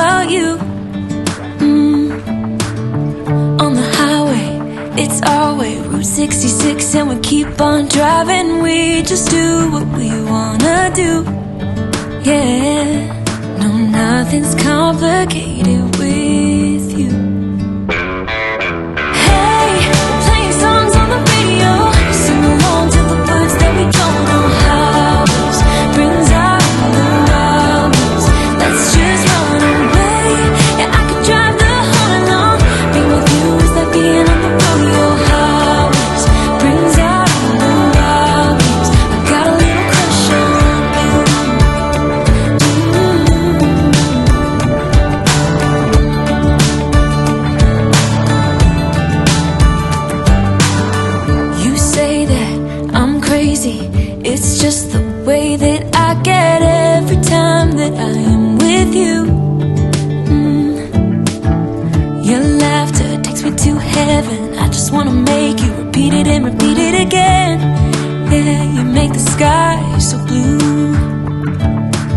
about you. On the highway, it's our way, Route 66, and we keep on driving. We just do what we wanna do. Yeah, no, nothing's complicated with you. Hey, playing songs on the radio, sing along to the words that we don't know how. Brings out the wild. Let's just run away. Yeah, I could drive the whole along. Being with you is like being on the rodeo highways. Brings out the wild. I got a little crush on you. You say that I'm crazy. It's just the way that I get every time that I am with you. Your laughter takes me to heaven. I just wanna make you repeat it and repeat it again. Yeah, you make the sky so blue.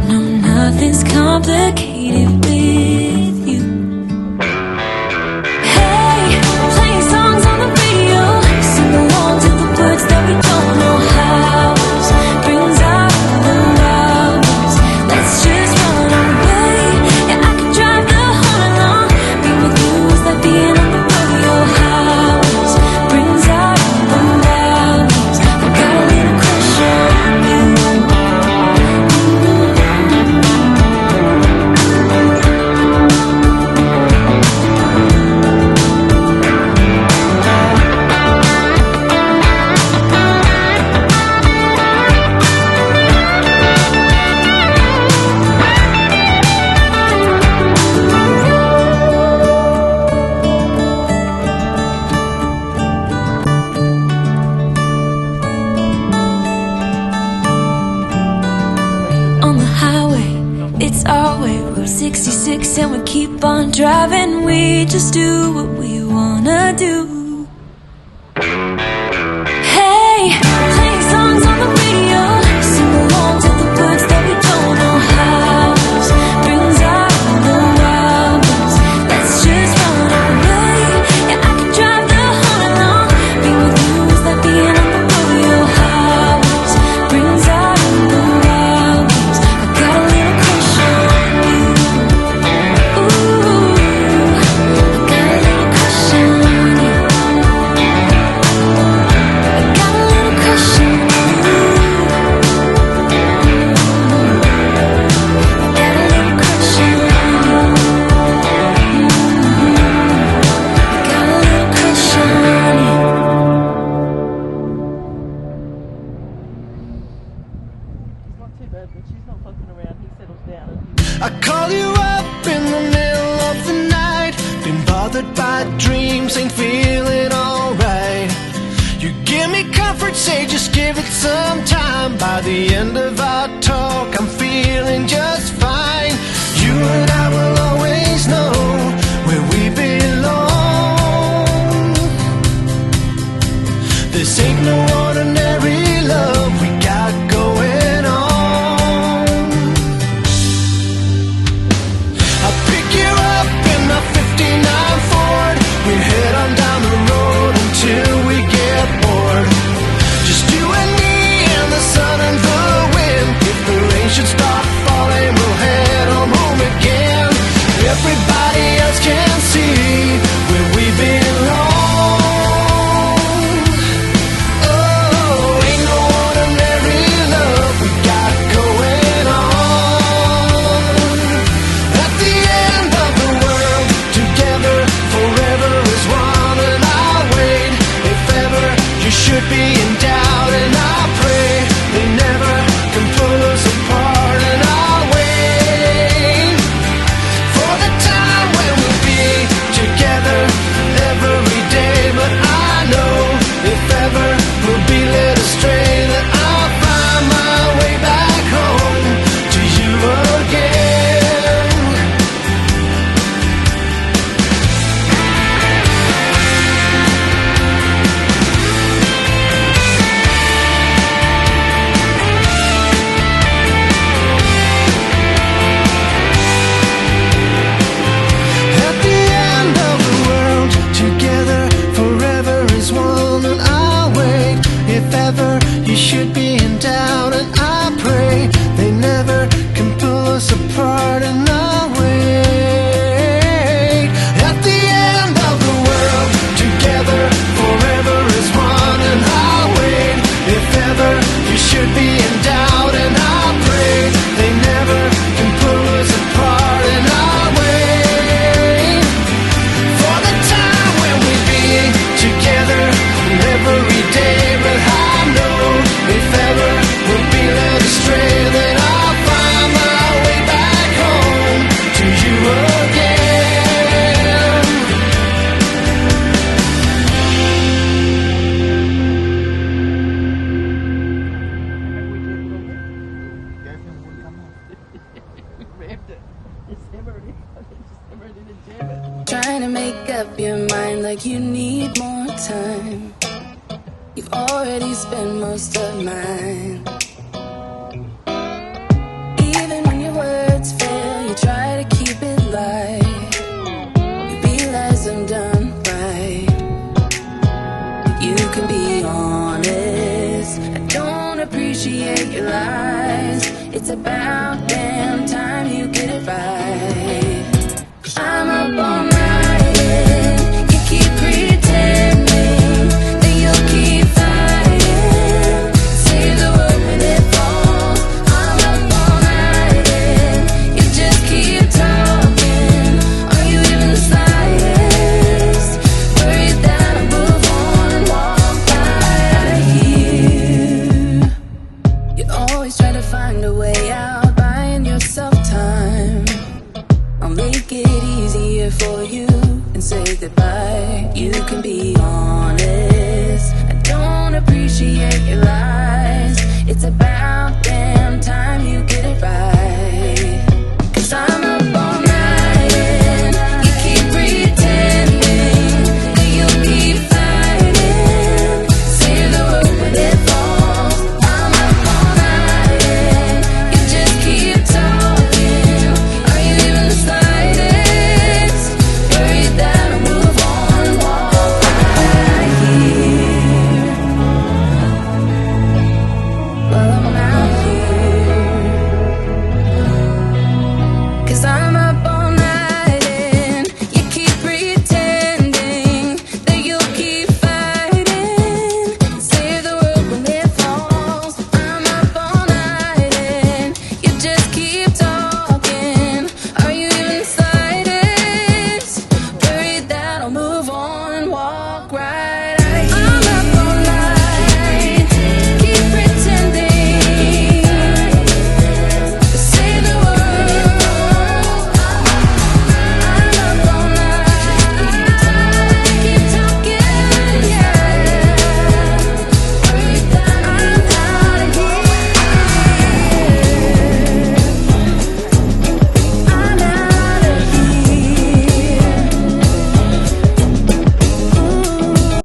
No, nothing's complicated with you. Hey, playing songs on the radio, sing along to the words that we don't know how. Brings out the wild. Let's just run away. Yeah, I could drive the whole along. Being with you is like being on the rodeo highways. Brings out the wild. I got a little crush on you. On the highway, it's our way, Route 66, and we keep on driving. We just do what we wanna do. Hey, playing songs on the radio, sing along to the words that we don't know how. Brings out the wild. Let's just run away. Yeah, I could drive the whole along. Being with you is like being on the rodeo highways. Brings out the wild. I got a little crush on you. Ooh, I got a little crush on you. I got a little crush on you. I got a little crush on you. I got a little crush on you. It's not too bad, but she's not fucking around. He settles down and I call you up in the middle of the night. Been bothered by dreams, ain't feeling alright. You give me comfort, say just give it some time. By the end of our talk, I'm feeling just fine. You and I will always know where we belong. This ain't no ordinary love we got going on. I'll pick you up in my 59 Ford. We head on down the road until we get bored. Just you and me and the sun and the wind. If the rain should trying to make up your mind like you need more time. You've already spent most of mine. Even when your words fail, you try to keep it light. You realize I'm done right. You can be honest. I don't appreciate your lies. It's about damn time you get it right. 'Cause I'm up all night. You keep pretending that you'll keep fighting. Save the world when it falls. I'm up all night. You just keep talking. Are you even the slightest worried that I move on and walk by you? You always try to find a way out, buying yourself time. I'll make it easier for you and say goodbye. You can be honest. I don't appreciate your lies.